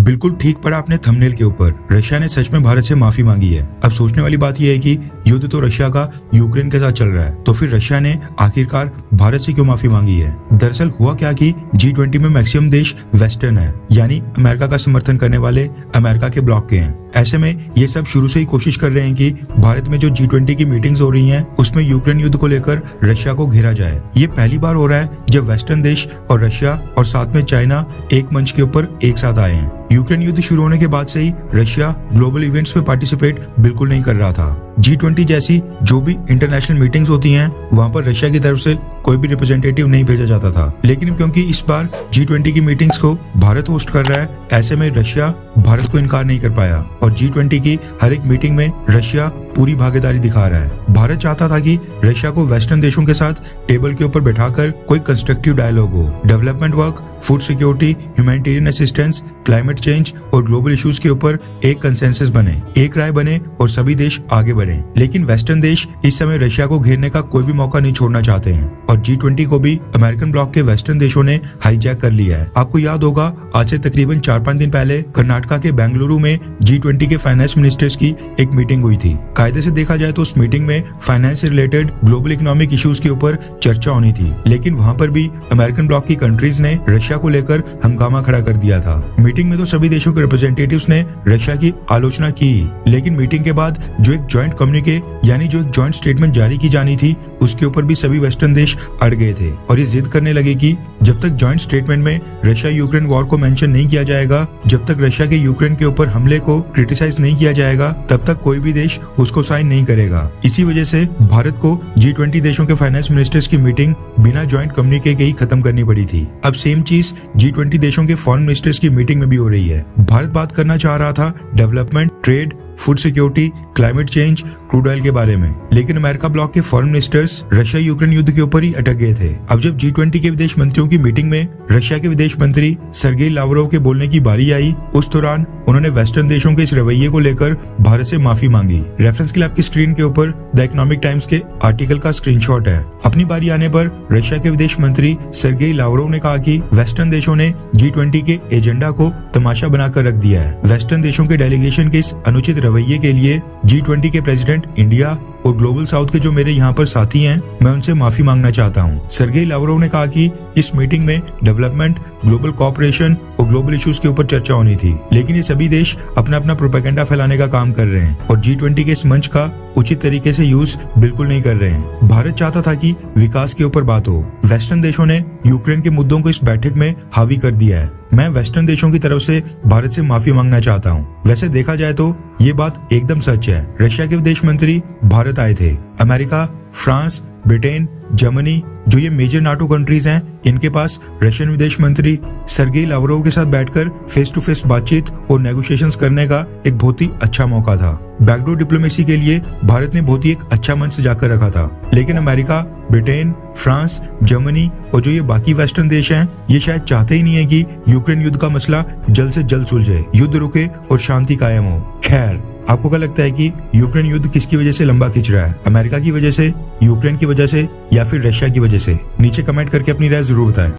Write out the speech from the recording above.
बिल्कुल ठीक पड़ा आपने थंबनेल के ऊपर। रशिया ने सच में भारत से माफी मांगी है। अब सोचने वाली बात यह है कि युद्ध तो रशिया का यूक्रेन के साथ चल रहा है, तो फिर रशिया ने आखिरकार भारत से क्यों माफी मांगी है। दरअसल हुआ क्या कि G20 में मैक्सिमम देश वेस्टर्न है, यानी अमेरिका का समर्थन करने वाले अमेरिका के ब्लॉक के हैं। ऐसे में ये सब शुरू से ही कोशिश कर रहे हैं कि भारत में जो G20 की मीटिंग्स हो रही हैं उसमें यूक्रेन युद्ध को लेकर रशिया को घेरा जाए। ये पहली बार हो रहा है जब वेस्टर्न देश और रशिया और साथ में चाइना एक मंच के ऊपर एक साथ आए हैं। यूक्रेन युद्ध शुरू होने के बाद से ही रशिया ग्लोबल इवेंट्स में पार्टिसिपेट बिल्कुल नहीं कर रहा था। G20 जैसी जो भी इंटरनेशनल मीटिंग्स होती हैं वहां पर रशिया की तरफ से कोई भी रिप्रेजेंटेटिव नहीं भेजा जाता था, लेकिन क्योंकि इस बार G20 की मीटिंग्स को भारत होस्ट कर रहा है, ऐसे में रशिया भारत को इनकार नहीं कर पाया और G20 की हर एक मीटिंग में रशिया पूरी भागीदारी दिखा रहा है। भारत चाहता था कि रशिया को वेस्टर्न देशों के साथ टेबल के ऊपर बैठाकर कोई कंस्ट्रक्टिव डायलॉग हो, development work, food security, humanitarian assistance, climate change और ग्लोबल इश्यूज के ऊपर एक कंसेंसस बने, एक राय बने और सभी देश आगे बढ़े। लेकिन वेस्टर्न देश इस समय रशिया को घेरने का कोई भी मौका नहीं छोड़ना चाहते हैं और G20 को भी अमेरिकन ब्लॉक के वेस्टर्न देशों ने हाईजैक कर लिया है। आपको याद होगा आज से तकरीबन 4-5 दिन पहले कर्नाटका के बेंगलुरु में G20 के फाइनेंस मिनिस्टर्स की एक मीटिंग हुई थी। कायदे से देखा जाए तो उस मीटिंग में फाइनेंस से रिलेटेड ग्लोबल इकोनॉमिक इश्यूज के ऊपर चर्चा होनी थी, लेकिन वहां पर भी अमेरिकन ब्लॉक की कंट्रीज ने रशिया को लेकर हंगामा खड़ा कर दिया था। मीटिंग में तो सभी देशों के रिप्रेजेंटेटिव्स ने रशिया की आलोचना की, लेकिन मीटिंग के बाद जो एक जॉइंट कम्युनिके यानी जो एक जॉइंट स्टेटमेंट जारी की जानी थी उसके ऊपर भी सभी वेस्टर्न देश अड़ गए थे और ये जिद करने लगे कि जब तक जॉइंट स्टेटमेंट में रशिया यूक्रेन वॉर को मेंशन नहीं किया जाएगा, जब तक रशिया के यूक्रेन के ऊपर हमले को क्रिटिसाइज नहीं किया जाएगा, तब तक कोई भी देश उसको साइन नहीं करेगा। इसी वजह से भारत को G20 देशों के फाइनेंस मिनिस्टर्स की मीटिंग बिना जॉइंट कम्युनिके के ही खत्म करनी पड़ी थी। अब सेम चीज G20 देशों के फॉरेन मिनिस्टर्स की मीटिंग में भी हो रही है। भारत बात करना चाह रहा था development, trade, food security, climate change, crude oil के बारे में, लेकिन अमेरिका ब्लॉक के फॉरेन मिनिस्टर्स रशिया यूक्रेन युद्ध के ऊपर ही अटक गए थे। अब जब G20 के विदेश मंत्रियों की मीटिंग में रशिया के विदेश मंत्री सर्गेई लावरोव के बोलने की बारी आई, उस दौरान उन्होंने वेस्टर्न देशों के इस रवैये को लेकर भारत से माफी मांगी। रेफरेंस के लिए आपकी स्क्रीन के ऊपर द इकोनॉमिक टाइम्स के आर्टिकल का स्क्रीनशॉट है। अपनी बारी आने पर रशिया के विदेश मंत्री सर्गेई लावरोव ने कहा कि वेस्टर्न देशों ने G20 के एजेंडा को तमाशा बनाकर रख दिया है। वेस्टर्न देशों के डेलीगेशन के इस अनुचित रवैये के लिए G20 के प्रेसिडेंट इंडिया और ग्लोबल साउथ के जो मेरे यहाँ पर साथी हैं, मैं उनसे माफी मांगना चाहता हूँ। सर्गेई लावरोव ने कहा कि इस मीटिंग में डेवलपमेंट, ग्लोबल कोऑपरेशन और ग्लोबल इश्यूज के ऊपर चर्चा होनी थी, लेकिन ये सभी देश अपना अपना प्रोपेगेंडा फैलाने का काम कर रहे हैं और G20 के इस मंच का उचित तरीके से यूज बिल्कुल नहीं कर रहे हैं। भारत चाहता था कि विकास के ऊपर बात हो। वेस्टर्न देशों ने यूक्रेन के मुद्दों को इस बैठक में हावी कर दिया है। मैं वेस्टर्न देशों की तरफ से भारत से माफी मांगना चाहता हूँ। वैसे देखा जाए तो ये बात एकदम सच है। रशिया के विदेश मंत्री भारत आए थे। अमेरिका, फ्रांस, ब्रिटेन, जर्मनी, जो ये मेजर नाटो कंट्रीज हैं, इनके पास रशियन विदेश मंत्री सर्गेई लावरोव के साथ बैठकर फेस टू फेस बातचीत और नेगोशिएशंस करने का एक बहुत ही अच्छा मौका था। बैकडोर डिप्लोमेसी के लिए भारत ने बहुत ही एक अच्छा मंच सजाकर रखा था, लेकिन अमेरिका, ब्रिटेन, फ्रांस, जर्मनी और जो ये बाकी वेस्टर्न देश हैं, ये शायद चाहते ही नहीं है कि यूक्रेन युद्ध का मसला जल्द से जल्द सुलझे, युद्ध रुके और शांति कायम हो। खैर, आपको क्या लगता है कि यूक्रेन युद्ध किसकी वजह से लंबा खिंच रहा है? अमेरिका की वजह से, यूक्रेन की वजह से या फिर रशिया की वजह से? नीचे कमेंट करके अपनी राय जरूर बताएं।